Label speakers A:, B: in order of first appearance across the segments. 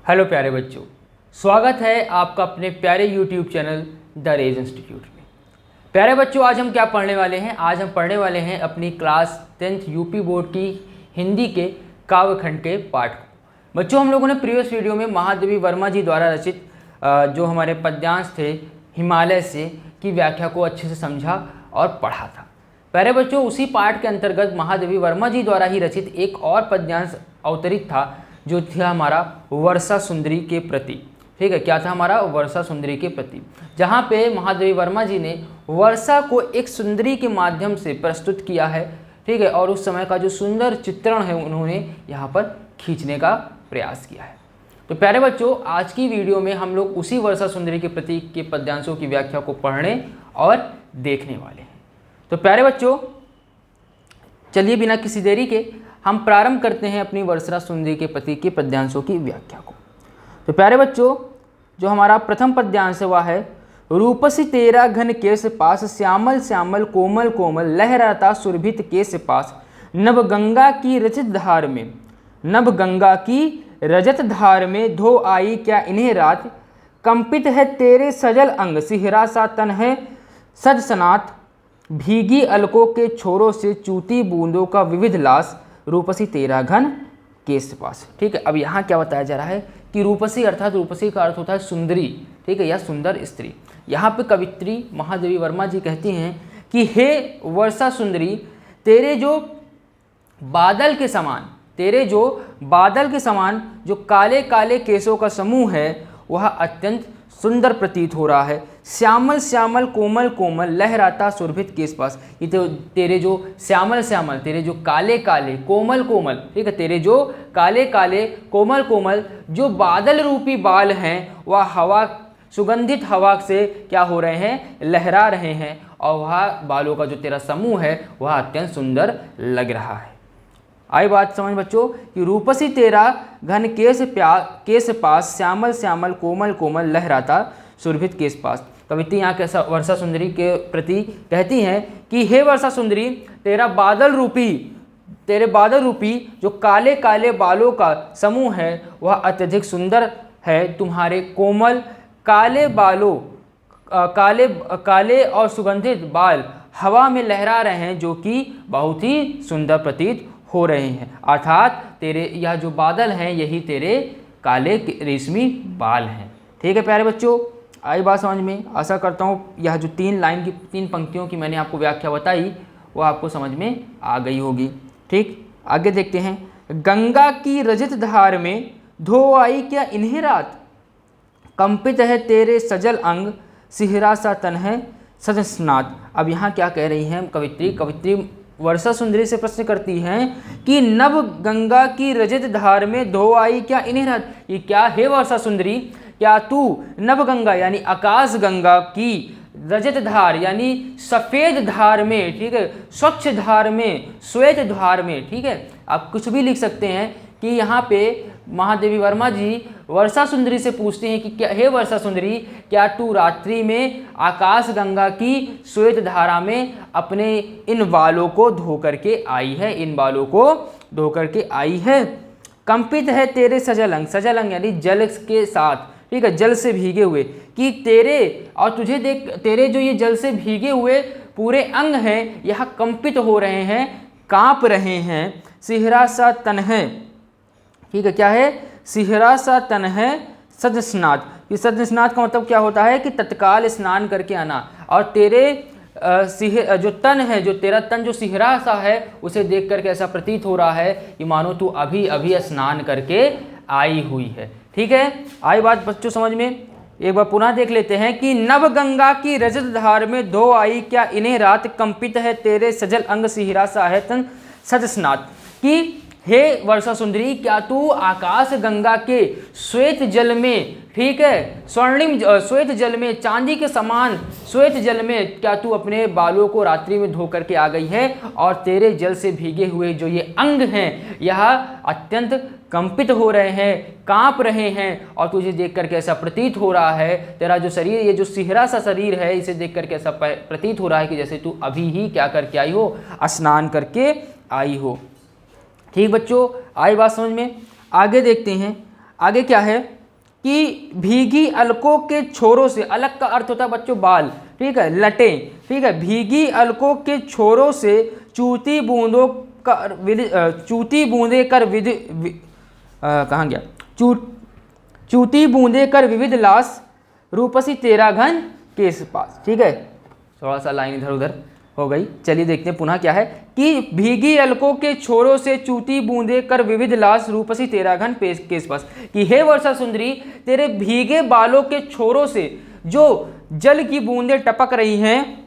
A: Hello प्यारे बच्चों, स्वागत है आपका अपने प्यारे YouTube channel the Rays institute में। प्यारे बच्चों, आज हम क्या पढ़ने वाले हैं? आज हम पढ़ने वाले हैं अपनी क्लास 10th यूपी बोर्ड की हिंदी के काव्यखंड के पाठ को। बच्चों, हम लोगों ने प्रीवियस वीडियो में महादेवी वर्मा जी द्वारा रचित जो हमारे पद्यांश थे हिमालय से की व्याख्या को अच्छे से समझा और पढ़ा था। प्यारे बच्चों, उसी पाठ के अंतर्गत महादेवी वर्मा जी द्वारा ही रचित एक और पद्यांश अवतरित था जो था हमारा वर्षा सुंदरी के प्रति। ठीक है, क्या था हमारा? वर्षा सुंदरी के प्रति, जहाँ पे महादेवी वर्मा जी ने वर्षा को एक सुंदरी के माध्यम से प्रस्तुत किया है। ठीक है, और उस समय का जो सुंदर चित्रण है उन्होंने यहाँ पर खींचने का प्रयास किया है। तो प्यारे बच्चों, आज की वीडियो में हम लोग उसी वर्षा सुंदरी के प्रति के पद्यांशों की व्याख्या को पढ़ने और देखने वाले हैं। तो प्यारे बच्चों, चलिए बिना किसी देरी के हम प्रारंभ करते हैं अपनी वर्षा सुंदरी के प्रति के पद्यांशों की व्याख्या को। तो प्यारे बच्चों, जो हमारा प्रथम पद्यांश है वह है रूपसी तेरा घन केश पास, श्यामल श्यामल कोमल कोमल लहराता सुरभित केश पास, नभ गंगा की रजत धार में, नभ गंगा की रजत धार में धो आई क्या इन्हें रात, कंपित है तेरे सजल अंग, सिहरा सा तन है सज सनात, भीगी अलकों के छोरों से चूती बूंदों का विविध लास, रूपसी तेरा घन केश पास। ठीक है, अब यहाँ क्या बताया जा रहा है कि रूपसी अर्थात रूपसी का अर्थ होता है सुंदरी। ठीक है, या सुंदर स्त्री। यहाँ पे कवित्री महादेवी वर्मा जी कहती हैं कि हे वर्षा सुंदरी, तेरे जो बादल के समान जो काले काले केशों का समूह है वह अत्यंत सुंदर प्रतीत हो रहा है। श्यामल श्यामल कोमल कोमल लहराता सुरभित केश पास, ये तो तेरे जो श्यामल श्यामल, तेरे जो काले काले कोमल कोमल, ठीक है, तेरे जो काले काले कोमल कोमल जो बादल रूपी बाल हैं वह हवा, सुगंधित हवा से क्या हो रहे हैं? लहरा रहे हैं, और वह बालों का जो तेरा समूह है वह अत्यंत सुंदर लग रहा है। आई बात समझ बच्चों कि रूपसी तेरा घन केश पास, श्यामल श्यामल कोमल कोमल लहराता सुरभित केश पास। कवित्री यहाँ कैसा वर्षा सुंदरी के प्रति कहती हैं कि हे वर्षा सुंदरी, तेरे बादल रूपी जो काले काले बालों का समूह है वह अत्यधिक सुंदर है। तुम्हारे कोमल काले बालों, काले और सुगंधित बाल हवा में लहरा रहे हैं जो कि बहुत ही सुंदर प्रतीत हो रहे हैं। अर्थात तेरे यह जो बादल हैं यही तेरे काले रेशमी बाल हैं। ठीक है प्यारे बच्चों, आई बात समझ में? आशा करता हूँ यह जो 3 पंक्तियों की मैंने आपको व्याख्या बताई वो आपको समझ में आ गई होगी। ठीक, आगे देखते हैं। गंगा की रजत धार में धो आई क्या इन्हें रात, कंपित है तेरे सजल अंग, सिहरा सा तन है सज स्नात। अब यहाँ क्या कह रही हैं कवित्री वर्षा सुंदरी से प्रश्न करती हैं कि नभ गंगा की रजत धार में धो आई क्या इन्हें रात। ये क्या है वर्षा सुंदरी? क्या तू नभ गंगा यानी आकाश गंगा की रजत धार यानी सफ़ेद धार में, ठीक है, स्वच्छ धार में, श्वेत धार में, ठीक है, आप कुछ भी लिख सकते हैं कि यहाँ पे महादेवी वर्मा जी वर्षा सुंदरी से पूछते हैं कि क्या हे वर्षा सुंदरी, क्या तू रात्रि में आकाश गंगा की श्वेत धारा में अपने इन बालों को धो करके आई है, इन बालों को धो करके आई है। कंपित है तेरे सजल अंग यानी जल के साथ, ठीक है, जल से भीगे हुए, कि तेरे और तुझे देख, तेरे जो ये जल से भीगे हुए पूरे अंग हैं यह कंपित हो रहे हैं, कांप रहे हैं। सिहरा सा तन है, ठीक है, क्या है? सिहरा सा तन है सज स्नात। ये सज स्नात का मतलब क्या होता है कि तत्काल स्नान करके आना। और तेरे जो तन है, जो तेरा तन जो सिहरा सा है उसे देख करके ऐसा प्रतीत हो रहा है कि मानो तू अभी अभी स्नान करके आई हुई है। ठीक है, आई बात बच्चों समझ में? एक बार पुनः देख लेते हैं कि नभ गंगा की रजत धार में धो आई क्या इन्हें रात, कंपित है तेरे सजल अंग, सिहरा सा है तन सज स्नात। कि हे वर्षा सुंदरी, क्या तू आकाश गंगा के श्वेत जल में, ठीक है, स्वर्णिम श्वेत जल में, चांदी के समान श्वेत जल में क्या तू अपने बालों को रात्रि में धो करके आ गई है, और तेरे जल से भीगे हुए जो ये अंग हैं यह अत्यंत कंपित हो रहे हैं, कांप रहे हैं, और तुझे देख करके ऐसा प्रतीत हो रहा है, तेरा जो शरीर, ये जो सिहरा सा शरीर है, इसे देख करके ऐसा प्रतीत हो रहा है कि जैसे तू अभी ही क्या करके आई हो, स्नान करके आई हो। ठीक बच्चों, आई बात समझ में? आगे देखते हैं। आगे क्या है कि भीगी अलकों के छोरों से, अलक का अर्थ होता है बच्चों बाल, ठीक है, लटें, ठीक है, भीगी अलकों के छोरों से चूती बूंदों का चूती बूंदे कर कहाँ गया, चूती बूंदे कर विविध लास, रूपसी तेरा घन केस पास। ठीक है, थोड़ा सा लाइन इधर उधर हो गई। चलिए देखते हैं पुनः क्या है कि भीगी अलकों के छोरों से चूती बूंदे कर विविध लास, रूपसी तेरा घन केस पास। कि हे वर्षा सुंदरी, तेरे भीगे बालों के छोरों से जो जल की बूंदें टपक रही हैं,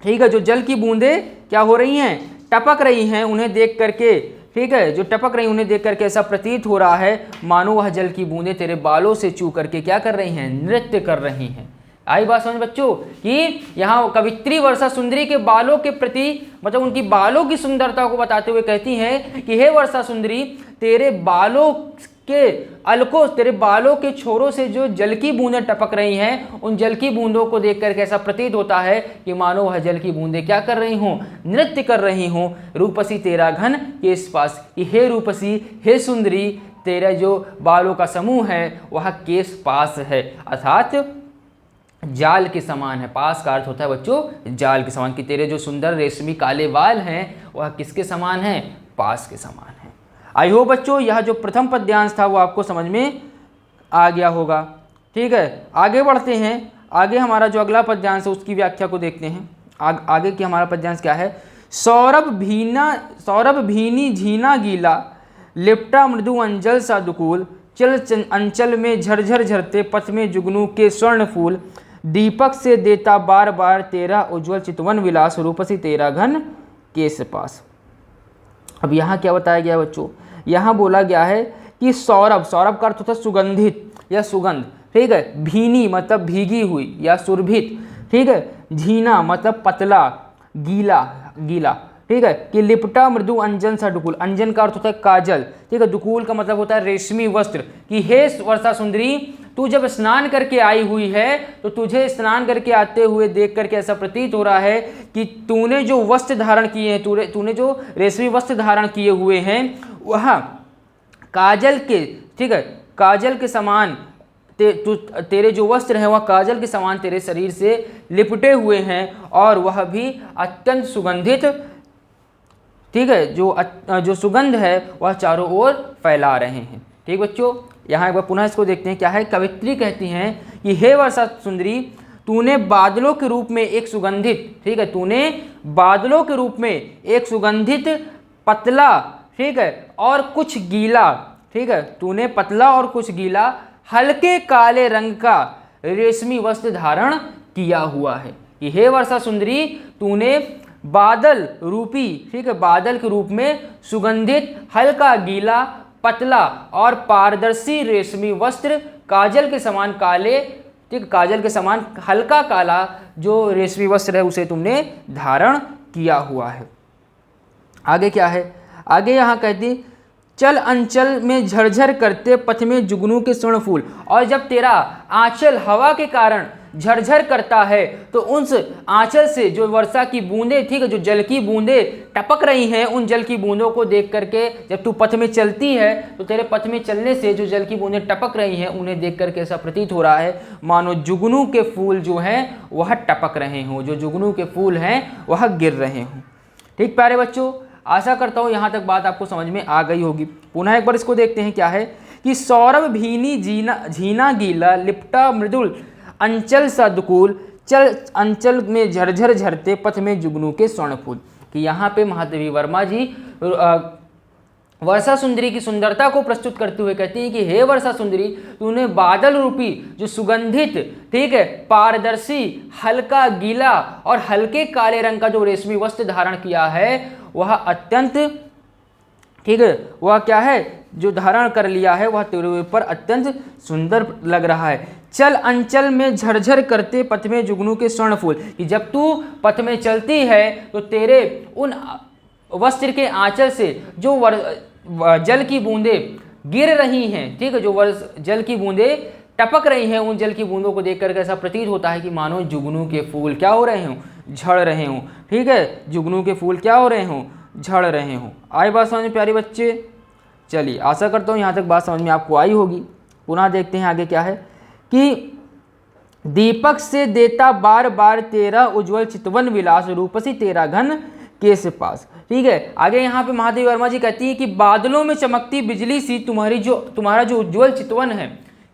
A: ठीक है, जो जल की बूंदें क्या हो रही हैं, टपक रही हैं, उन्हें देख करके, ठीक है, जो टपक रही उन्हें देख करके ऐसा प्रतीत हो रहा है मानो वह जल की बूंदें तेरे बालों से छू करके क्या कर रही हैं, नृत्य कर रही हैं। आई बात समझ बच्चों कि यहाँ कवित्री वर्षा सुंदरी के बालों के प्रति, मतलब उनकी बालों की सुंदरता को बताते हुए कहती हैं कि हे वर्षा सुंदरी, तेरे बालों के अलकों, तेरे बालों के छोरों से जो जल की बूंदें टपक रही हैं, उन जल की बूंदों को देखकर कैसा प्रतीत होता है कि मानो वह जल की बूंदें क्या कर रही हों, नृत्य कर रही हों। रूपसी तेरा घन केस पास, कि हे रूपसी, हे सुंदरी, तेरा जो बालों का समूह है वह केस पास है, अर्थात जाल के समान है। पास का अर्थ होता है बच्चों जाल के समान, कि तेरे जो सुंदर रेशमी काले बाल हैं वह किसके समान हैं, पास के समान है। आई होप बच्चों यह जो प्रथम पद्यांश था वो आपको समझ में आ गया होगा। ठीक है, आगे बढ़ते हैं। आगे हमारा जो अगला पद्यांश है उसकी व्याख्या को देखते हैं। आगे की हमारा पद्यांश क्या है, सौरभ भीनी झीना गीला, लिपटा मृदु अंजल सा दुकूल, चल अंचल में झरझर झरते पथ में जुगनू के स्वर्ण फूल, दीपक से देता बार बार तेरा उज्ज्वल चितवन विलास, रूपसी तेरा घन केस पास। अब यहाँ क्या बताया गया बच्चों, यहाँ बोला गया है कि सौरभ, सौरभ का अर्थ होता है सुगंधित या सुगंध, ठीक है, भीनी मतलब भीगी हुई या सुरभित, ठीक है, झीना मतलब पतला, गीला गीला, ठीक है, कि लिपटा मृदु अंजन सा दुकूल, अंजन का अर्थ होता है काजल, ठीक है, दुकूल का मतलब होता है रेशमी वस्त्र। कि हे वर्षा सुंदरी, तू जब स्नान करके आई हुई है तो तुझे स्नान करके आते हुए देख करके ऐसा प्रतीत हो रहा है कि तूने जो वस्त्र धारण किए हैं, तूने जो रेशमी वस्त्र धारण किए हुए हैं वह काजल के, ठीक है, काजल के समान, तेरे जो वस्त्र हैं वह काजल के समान तेरे शरीर से लिपटे हुए हैं, और वह भी अत्यंत सुगंधित, ठीक है, जो सुगंध है वह चारों ओर फैला रहे हैं। ठीक बच्चों, यहाँ एक बार पुनः इसको देखते हैं क्या है। कवित्री कहती हैं कि हे वर्षा सुंदरी, तूने बादलों के रूप में एक सुगंधित, ठीक है, तूने बादलों के रूप में एक सुगंधित पतला, ठीक है, और कुछ गीला, ठीक है, तूने पतला और कुछ गीला हल्के काले रंग का रेशमी वस्त्र धारण किया हुआ है। कि हे वर्षा सुंदरी, तूने बादल रूपी, ठीक है, बादल के रूप में सुगंधित हल्का गीला पतला और पारदर्शी रेशमी वस्त्र, काजल के समान काले, ठीक, काजल के समान हल्का काला जो रेशमी वस्त्र है उसे तुमने धारण किया हुआ है। आगे क्या है, आगे यहाँ कहती चल अंचल में झरझर करते पथ में जुगनू के स्वर्ण फूल, और जब तेरा आंचल हवा के कारण झरझर करता है तो उस आंचल से जो वर्षा की बूंदें, ठीक है, जो जल की बूंदें टपक रही हैं, उन जल की बूंदों को देख करके जब तू पथ में चलती है तो तेरे पथ में चलने से जो जल की बूंदें टपक रही हैं उन्हें देख करके ऐसा प्रतीत हो रहा है मानो जुगनू के फूल जो हैं वह टपक रहे हों, जो जुगनू के फूल हैं वह गिर रहे हों। ठीक प्यारे बच्चों, आशा करता हूँ यहाँ तक बात आपको समझ में आ गई होगी। पुनः एक बार इसको देखते हैं क्या है कि सौरभ भीनी झीना गीला, लिपटा मृदुल अंचल सा दुकूल, चल अंचल में झरझर झरते पथ में जुगनू के स्वर्ण फूल। कि यहाँ पे महादेवी वर्मा जी वर्षा सुंदरी की सुंदरता को प्रस्तुत करते हुए कहती हैं कि हे वर्षा सुंदरी, तूने बादल रूपी जो सुगंधित, ठीक है, पारदर्शी हल्का गीला और हल्के काले रंग का जो रेशमी वस्त्र धारण किया है वह अत्यंत, ठीक है, वह क्या है जो धारण कर लिया है वह तेरे ऊपर अत्यंत सुंदर लग रहा है। चल अंचल में झरझर करते पथ में जुगनू के स्वर्ण फूल, कि जब तू पथ में चलती है तो तेरे उन वस्त्र के आंचल से जो जल की बूंदें गिर रही हैं, ठीक है, जो जल की बूंदें टपक रही हैं, उन जल की बूंदों को देख करके ऐसा प्रतीत होता है कि मानो जुगनू के फूल क्या हो रहे हों, झड़ रहे हों। ठीक है, जुगनू के फूल क्या हो रहे हों, झड़ रहे हों। आई बात समझ में प्यारे बच्चे? चलिए, आशा करता हूँ यहाँ तक बात समझ में आपको आई होगी। पुनः देखते हैं आगे क्या है कि दीपक से देता बार बार तेरा उज्जवल चितवन विलास, रूपसी तेरा घन केस पास। ठीक है, आगे यहाँ पे महादेवी वर्मा जी कहती है कि बादलों में चमकती बिजली सी तुम्हारा जो उज्जवल चितवन है,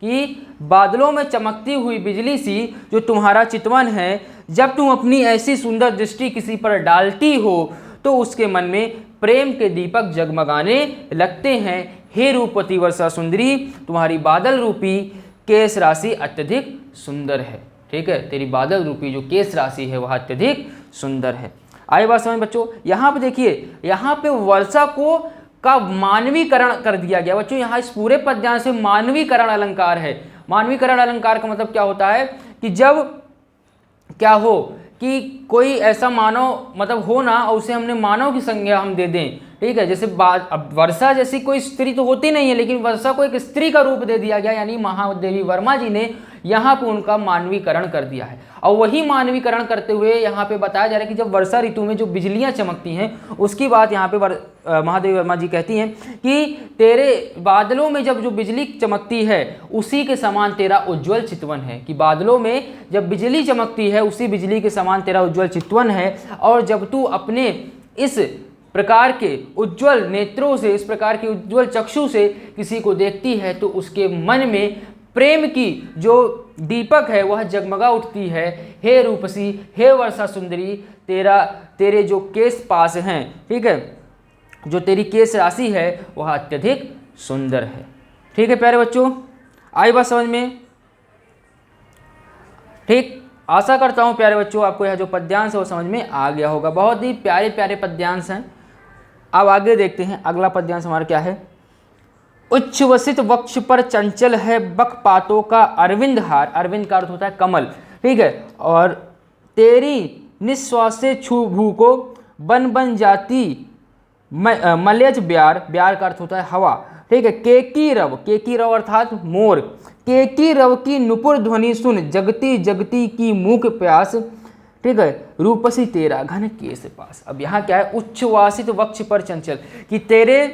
A: कि बादलों में चमकती हुई बिजली सी जो तुम्हारा चितवन है, जब तुम अपनी ऐसी सुंदर दृष्टि किसी पर डालती हो तो उसके मन में प्रेम के दीपक जगमगाने लगते हैं। हे रूपवती वर्षा सुंदरी, तुम्हारी बादल रूपी केस राशि अत्यधिक सुंदर है। ठीक है, तेरी बादल रूपी जो केस राशि है वह अत्यधिक सुंदर है। आई बात समझ बच्चों। यहाँ पे देखिए, यहाँ पे वर्षा को का मानवीकरण कर दिया गया बच्चों। यहाँ इस पूरे पद्यांश में मानवीकरण अलंकार है। मानवीकरण अलंकार का मतलब क्या होता है कि जब क्या हो कि कोई ऐसा मानव मतलब हो ना, और उसे हमने मानव की संज्ञा हम दे दें। ठीक है, जैसे अब वर्षा जैसी कोई स्त्री तो होती नहीं है, लेकिन वर्षा को एक स्त्री का रूप दे दिया गया, यानी महादेवी वर्मा जी ने यहाँ पे उनका मानवीकरण कर दिया है। और वही मानवीकरण करते हुए यहाँ पे बताया जा रहा है कि जब वर्षा ऋतु में जो बिजलियाँ चमकती हैं उसकी बात यहाँ पे महादेवी वर्मा जी कहती हैं कि तेरे बादलों में जब जो बिजली चमकती है उसी के समान तेरा उज्ज्वल चितवन है। कि बादलों में जब बिजली चमकती है उसी बिजली के समान तेरा उज्ज्वल चितवन है। और जब तू अपने इस प्रकार के उज्ज्वल नेत्रों से, इस प्रकार के उज्ज्वल चक्षु से किसी को देखती है तो उसके मन में प्रेम की जो दीपक है वह जगमगा उठती है। हे रूपसी, हे वर्षा सुंदरी, तेरे जो केस पास हैं, ठीक है, जो तेरी केस राशि है वह अत्यधिक सुंदर है। ठीक है प्यारे बच्चों, आई बात समझ में? ठीक, आशा करता हूँ प्यारे बच्चों आपको यह जो पद्यांश है वो समझ में आ गया होगा। बहुत ही प्यारे प्यारे पद्यांश हैं। अब आगे देखते हैं अगला पद्यांश हमारा क्या है। उच्छ्वसित वक्ष पर चंचल है बकपातों का अरविंद हार। अरविंद का अर्थ होता है कमल। ठीक है, और तेरी निश्वास से छू भू को बन बन जाती मलयज ब्यार। ब्यार का अर्थ होता है हवा। ठीक है, केकी रव अर्थात मोर। केकी रव की नुपुर ध्वनि सुन जगती जगती की मूक प्यास। ठीक है, रूपसी तेरा घन केस पास। अब यहाँ क्या है, उच्छ्वासित वक्ष पर चंचल, कि तेरे,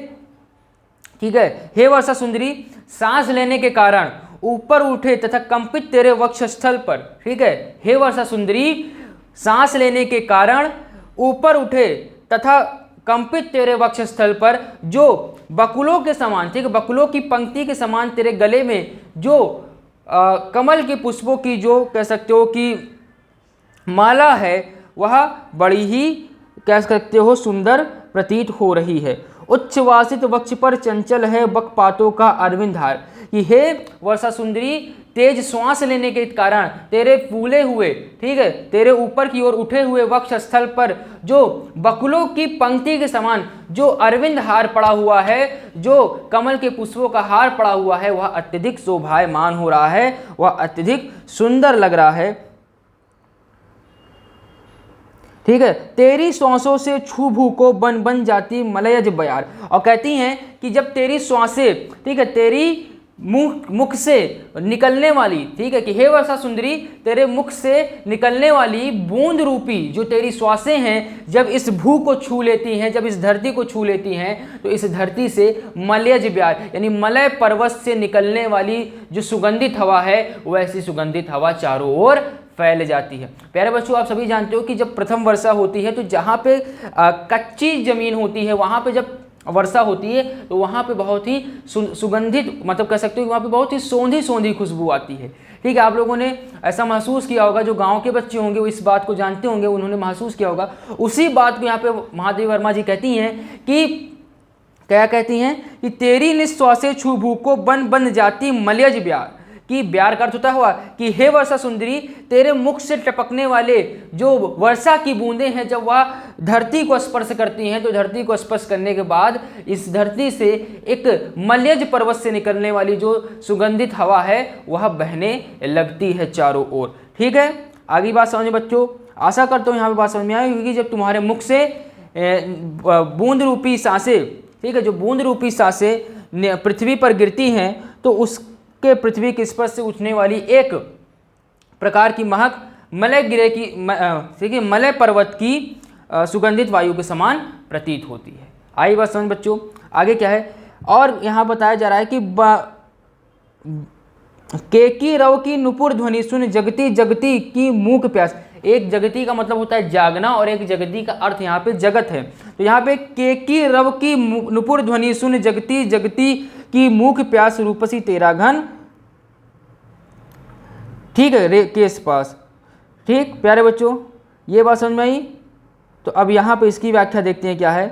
A: ठीक है, हे वर्षा सुंदरी, सांस लेने के कारण ऊपर उठे तथा कंपित तेरे वक्ष स्थल पर। ठीक है, हे वर्षा सुंदरी, सांस लेने के कारण ऊपर उठे तथा कंपित तेरे वक्ष स्थल पर जो बकुलों के समान, ठीक है, बकुलों की पंक्ति के समान तेरे गले में जो कमल के पुष्पों की जो कह सकते हो कि माला है वह बड़ी ही कह सकते हो सुंदर प्रतीत हो रही है। उच्छ्वासित वक्ष पर चंचल है बकपातों का अरविंद हार, कि हे वर्षा सुंदरी, तेज श्वास लेने के कारण तेरे फूले हुए, ठीक है, तेरे ऊपर की ओर उठे हुए वक्ष स्थल पर जो बकुलों की पंक्ति के समान जो अरविंद हार पड़ा हुआ है, जो कमल के पुष्पों का हार पड़ा हुआ है, वह अत्यधिक शोभायमान हो रहा है, वह अत्यधिक सुंदर लग रहा है। ठीक है, तेरी श्वासों से छू भू को बन बन जाती मलयज बयार। और कहती हैं कि जब तेरी श्वासें, ठीक है, तेरी मुख से निकलने वाली, ठीक है, कि हे वर्षा सुंदरी, तेरे मुख से निकलने वाली बूंद रूपी जो तेरी श्वासें हैं, जब इस भू को छू लेती हैं, जब इस धरती को छू लेती हैं, तो इस धरती से मलयज ब्यार यानी मलय पर्वत से निकलने वाली जो सुगंधित हवा है वैसी सुगंधित हवा चारों ओर फैल जाती है। प्यारे बच्चों, आप सभी जानते हो कि जब प्रथम वर्षा होती है तो जहाँ पे कच्ची जमीन होती है वहाँ पे जब वर्षा होती है तो वहाँ पे बहुत ही सुगंधित, मतलब कह सकते हो वहाँ पे बहुत ही सौंधी सौंधी खुशबू आती है। ठीक है, आप लोगों ने ऐसा महसूस किया होगा, जो गांव के बच्चे होंगे वो इस बात को जानते होंगे, उन्होंने महसूस किया होगा। उसी बात को यहाँ पे महादेवी वर्मा जी कहती हैं कि क्या कहती हैं कि तेरी निश्वासे छू भू को बन बन जाती मलयज ब्यार, कि ब्यार का अर्थ होता हुआ कि हे वर्षा सुंदरी, तेरे मुख से टपकने वाले जो वर्षा की बूंदें हैं, जब वह धरती को स्पर्श करती हैं तो धरती को स्पर्श करने के बाद इस धरती से एक मलयज पर्वत से निकलने वाली जो सुगंधित हवा है वह बहने लगती है चारों ओर। ठीक है, आगे बात समझ बच्चों, आशा करता हूँ यहाँ पे बात समझ में आई, क्योंकि जब तुम्हारे मुख से बूंद रूपी सांसें, ठीक है, जो बूंद रूपी सांसें पृथ्वी पर गिरती हैं तो उस के पृथ्वी के स्पर्श से उठने वाली एक प्रकार की महक मलय गिरे की, ठीक है, मलय पर्वत की सुगंधित वायु के समान प्रतीत होती है। आई बात समझ बच्चों, आगे क्या है, और यहाँ बताया जा रहा है कि केकी रव की नुपुर ध्वनि सुन जगती जगती की मूक प्यास। एक जगती का मतलब होता है जागना और एक जगती का अर्थ यहाँ पे जगत है। तो यहाँ पे केकी रव की नुपुर ध्वनि सुन जगती जगती की मूक प्यास रूपसी तेरा घन, ठीक है, रे केस पास। ठीक प्यारे बच्चों, ये बात समझ में आई। तो अब यहाँ पे इसकी व्याख्या देखते हैं क्या है।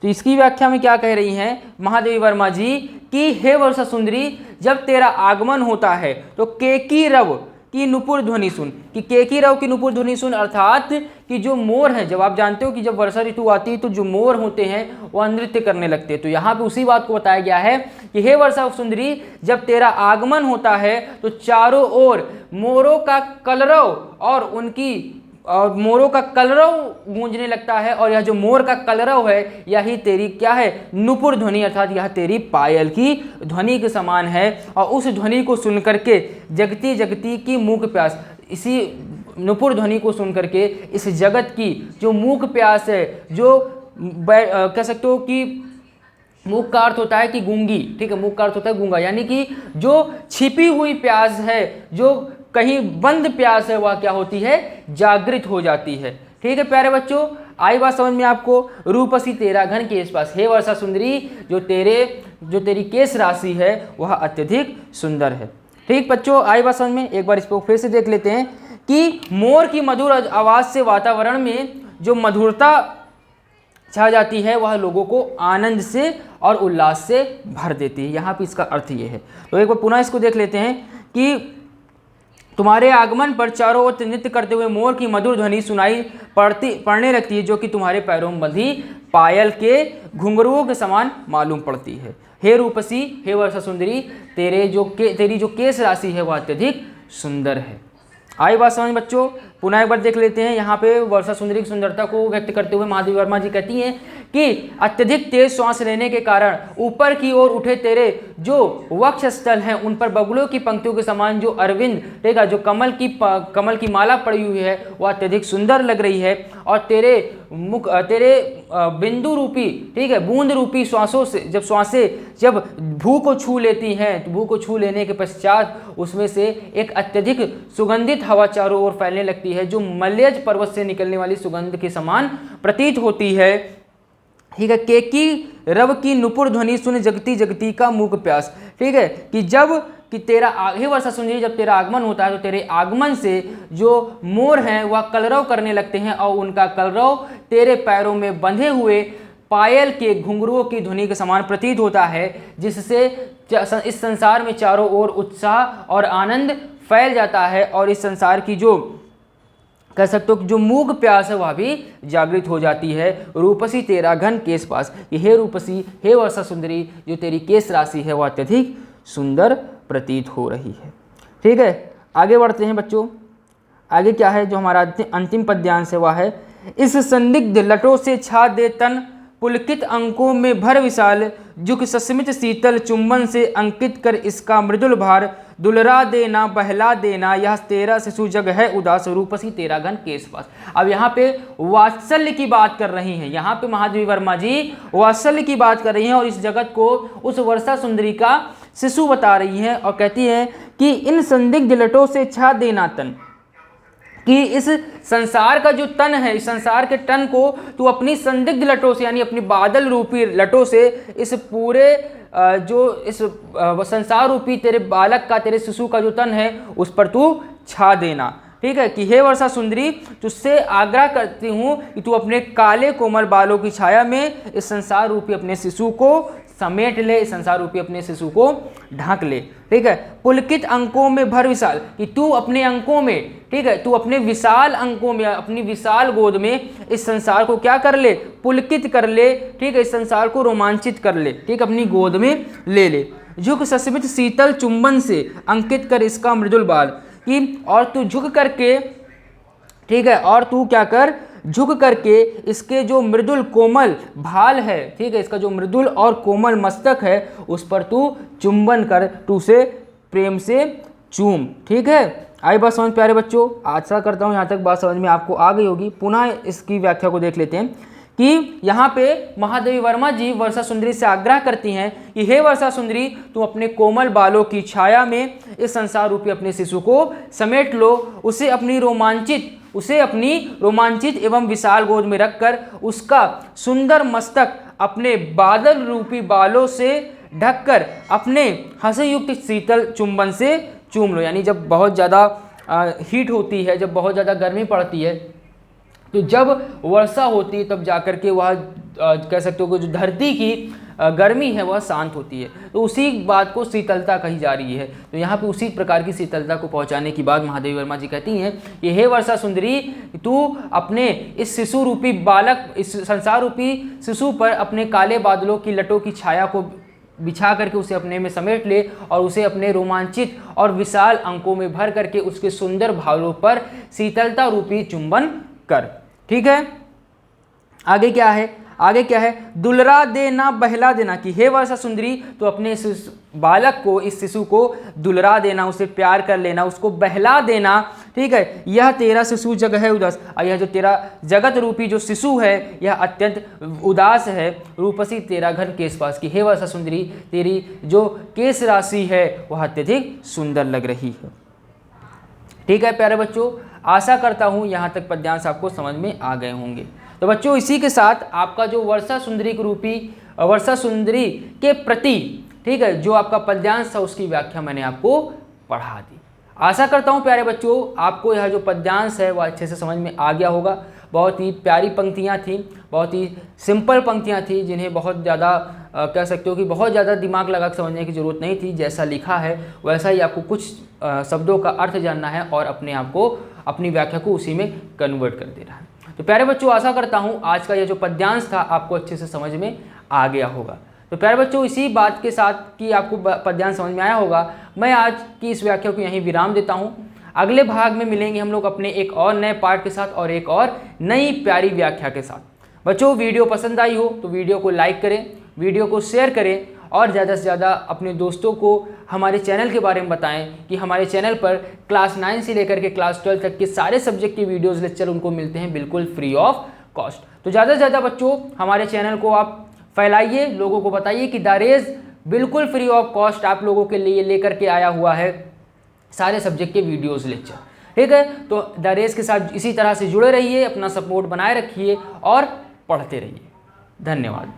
A: तो इसकी व्याख्या में क्या कह रही हैं महादेवी वर्मा जी कि हे वर्षा सुंदरी, जब तेरा आगमन होता है तो केकी रव की नुपुर ध्वनि सुन, कि केकी रव की नुपुर ध्वनि सुन अर्थात कि जो मोर है, जब आप जानते हो कि जब वर्षा ऋतु आती है तो जो मोर होते हैं वह नृत्य करने लगते हैं। तो यहाँ पे उसी बात को बताया गया है कि हे वर्षा सुंदरी, जब तेरा आगमन होता है तो चारों ओर मोरों का कलरव और उनकी और मोरों का कलरव गूंजने लगता है। और यह जो मोर का कलरव है यही तेरी क्या है, नुपुर ध्वनि, अर्थात यह तेरी पायल की ध्वनि के समान है। और उस ध्वनि को सुन करके जगती जगती की मूक प्यास, इसी नुपुर ध्वनि को सुन करके इस जगत की जो मूक प्यास है, जो कह सकते हो कि मूक का अर्थ होता है कि गूंगी, ठीक है, मूक का अर्थ होता है गूंगा, यानी कि जो छिपी हुई प्यास है, जो कहीं बंद प्यास है, वह क्या होती है, जागृत हो जाती है। ठीक है प्यारे बच्चों, आई बात समझ में आपको। रूपसी तेरा घन केश पास, हे वर्षा सुंदरी, जो तेरी केश राशि है वह अत्यधिक सुंदर है। ठीक बच्चों, आई बात समझ में। एक बार इसको फिर से देख लेते हैं कि मोर की मधुर आवाज से वातावरण में जो मधुरता छा जाती है वह लोगों को आनंद से और उल्लास से भर देती है। यहाँ पे इसका अर्थ ये है। तो एक बार पुनः इसको देख लेते हैं कि तुम्हारे आगमन पर चारों ओर नृत्य करते हुए मोर की मधुर ध्वनि सुनाई पड़ने लगती है, जो कि तुम्हारे पैरों में बंधी पायल के घुंघरुओं के समान मालूम पड़ती है। हे रूपसी, हे वर्षा सुंदरी, तेरी जो केश राशि है वह अत्यधिक सुंदर है। आई बात समझ बच्चों। पुनः एक बार देख लेते हैं। यहाँ पे वर्षा सुंदरी की सुंदरता को व्यक्त करते हुए महादेवी वर्मा जी कहती हैं कि अत्यधिक तेज श्वास लेने के कारण ऊपर की ओर उठे तेरे जो वक्ष स्थल हैं उन पर बगुलों की पंक्तियों के समान जो अरविंद, ठीक है, जो कमल की माला पड़ी हुई है वह अत्यधिक सुंदर लग रही है। और तेरे बिंदु रूपी, ठीक है, बूंद रूपी श्वासों से जब भू को छू लेती हैं तो भू को छू लेने के पश्चात उसमें से एक अत्यधिक सुगंधित हवा चारों ओर फैलने लगती है, जो मलयज पर्वत से निकलने वाली सुगंध के समान प्रतीत होती है। ठीक है, केकी रव की नुपुर ध्वनि सुन जगती जगती का मूक प्यास। ठीक है, कि तेरा हे वर्षा सुंदरी, जब तेरा आगमन होता है तो तेरे आगमन से जो मोर हैं वह कलरव करने लगते हैं और उनका कलरव तेरे पैरों में बंधे हुए पायल के घुंघरुओं की ध्वनि के समान प्रतीत होता है, जिससे इस संसार में चारों ओर उत्साह और आनंद फैल जाता है और इस संसार की जो कह सकते हो जो मूक प्यास है वह भी जागृत हो जाती है। रूपसी तेरा घन केश पास, हे रूपसी, हे वर्षा सुंदरी, जो तेरी केश राशि है वह अत्यधिक सुंदर प्रतीत हो रही है। ठीक है, आगे बढ़ते हैं बच्चों। आगे क्या है जो हमारा अंतिम पद्यांश है वह है, इस संदिग्ध लटों से छा दे तन, पुलकित अंकों में भर विशाल, जुग सस्मित शीतल चुंबन से अंकित कर इसका मृदुल भार, दुलरा देना बहला देना यह तेरा शिशु जग है उदास, रूपसी तेरा घन केश पास। अब यहाँ पे वात्सल्य की बात कर रही हैं, यहाँ पे महादेवी वर्मा जी वात्सल्य की बात कर रही हैं और इस जगत को उस वर्षा सुंदरी का शिशु बता रही हैं और कहती हैं कि इन संदिग्ध लटों से छा देना तन, कि इस संसार का जो तन है, इस संसार के तन को तू अपनी संदिग्ध लटों से यानी अपनी बादल रूपी लटों से इस पूरे जो इस संसार रूपी तेरे बालक का, तेरे शिशु का जो तन है उस पर तू छा देना। ठीक है, कि हे वर्षा सुंदरी, तुझसे आग्रह करती हूँ कि तू अपने काले कोमल बालों की छाया में इस संसार रूपी अपने शिशु को समेट ले, इस संसार रूपी अपने शिशु को ढक ले। ठीक है, पुलकित अंकों में भर विशाल, कि तू अपने अंकों में, ठीक है, तू अपने विशाल अंकों में, अपनी विशाल गोद में इस संसार को क्या कर ले, पुलकित कर ले। ठीक है, इस संसार को रोमांचित कर ले, ठीक, अपनी गोद में ले ले। झुक सस्मित शीतल चुंबन से अंकित कर इसका मृदुल बाल, कि और तू झुक करके, ठीक है, और तू क्या कर, झुक करके इसके जो मृदुल कोमल भाल है, ठीक है, इसका जो मृदुल और कोमल मस्तक है उस पर तू चुंबन कर, तू से प्रेम से चूम। ठीक है, आई बात समझ प्यारे बच्चों। आशा करता हूँ यहाँ तक बात समझ में आपको आ गई होगी। पुनः इसकी व्याख्या को देख लेते हैं कि यहाँ पे महादेवी वर्मा जी वर्षा सुंदरी से आग्रह करती हैं कि हे वर्षा सुंदरी, तुम अपने कोमल बालों की छाया में इस संसार रूपी अपने शिशु को समेट लो, उसे अपनी रोमांचित एवं विशाल गोद में रखकर उसका सुंदर मस्तक अपने बादल रूपी बालों से ढककर अपने हंसयुक्त शीतल चुंबन से चूम लो। यानी जब बहुत ज़्यादा हीट होती है, जब बहुत ज़्यादा गर्मी पड़ती है, तो जब वर्षा होती है तब जाकर के वह कह सकते हो कि जो धरती की गर्मी है वह शांत होती है। तो उसी बात को शीतलता कही जा रही है। तो यहाँ पे उसी प्रकार की शीतलता को पहुँचाने की बात महादेवी वर्मा जी कहती हैं कि हे वर्षा सुंदरी, तू अपने इस शिशु रूपी बालक, इस संसार रूपी शिशु पर अपने काले बादलों की लटों की छाया को बिछा करके उसे अपने में समेट ले और उसे अपने रोमांचित और विशाल अंकों में भर करके उसके सुंदर भावों पर शीतलता रूपी चुंबन कर। ठीक है, आगे क्या है? आगे क्या है? दुलरा देना, बहला देना, कि हे वर्षा सुंदरी, तो अपने इस बालक को, इस शिशु को दुलरा देना, उसे प्यार कर लेना, उसको बहला देना। ठीक है, यह तेरा शिशु जग है उदास, और यह जो तेरा जगत रूपी जो शिशु है यह अत्यंत उदास है। रूपसी तेरा घन केश पास, की हे वर्षा सुंदरी, तेरी जो केश राशि है वह अत्यधिक सुंदर लग रही है। ठीक है प्यारे बच्चों, आशा करता हूँ यहाँ तक पद्यांश आपको समझ में आ गए होंगे। तो बच्चों इसी के साथ आपका जो वर्षा सुंदरी के रूपी वर्षा सुंदरी के प्रति, ठीक है, जो आपका पद्यांश था उसकी व्याख्या मैंने आपको पढ़ा दी। आशा करता हूँ प्यारे बच्चों आपको यह जो पद्यांश है वह अच्छे से समझ में आ गया होगा। बहुत ही प्यारी पंक्तियाँ थी, बहुत ही सिंपल पंक्तियाँ थी, जिन्हें बहुत ज़्यादा कह सकते हो कि बहुत ज़्यादा दिमाग लगा कर समझने की ज़रूरत नहीं थी। जैसा लिखा है वैसा ही आपको कुछ शब्दों का अर्थ जानना है और अपने आप को, अपनी व्याख्या को उसी में कन्वर्ट कर देना है। तो प्यारे बच्चों आशा करता हूँ आज का यह जो पद्यांश था आपको अच्छे से समझ में आ गया होगा। तो प्यारे बच्चों इसी बात के साथ कि आपको पद्यांश समझ में आया होगा, मैं आज की इस व्याख्या को यहीं विराम देता हूँ। अगले भाग में मिलेंगे हम लोग अपने एक और नए पार्ट के साथ और एक और नई प्यारी व्याख्या के साथ। बच्चों वीडियो पसंद आई हो तो वीडियो को लाइक करें, वीडियो को शेयर करें और ज़्यादा से ज़्यादा अपने दोस्तों को हमारे चैनल के बारे में बताएं कि हमारे चैनल पर क्लास 9 से लेकर के क्लास 12 तक के सारे सब्जेक्ट के वीडियोज़ लेक्चर उनको मिलते हैं बिल्कुल फ्री ऑफ कॉस्ट। तो ज़्यादा से ज़्यादा बच्चों हमारे चैनल को आप फैलाइए, लोगों को बताइए कि द रेज बिल्कुल फ्री ऑफ कॉस्ट आप लोगों के लिए लेकर के आया हुआ है सारे सब्जेक्ट के वीडियोज़ लेक्चर। ठीक है, तो द रेज के साथ इसी तरह से जुड़े रहिए, अपना सपोर्ट बनाए रखिए और पढ़ते रहिए। धन्यवाद।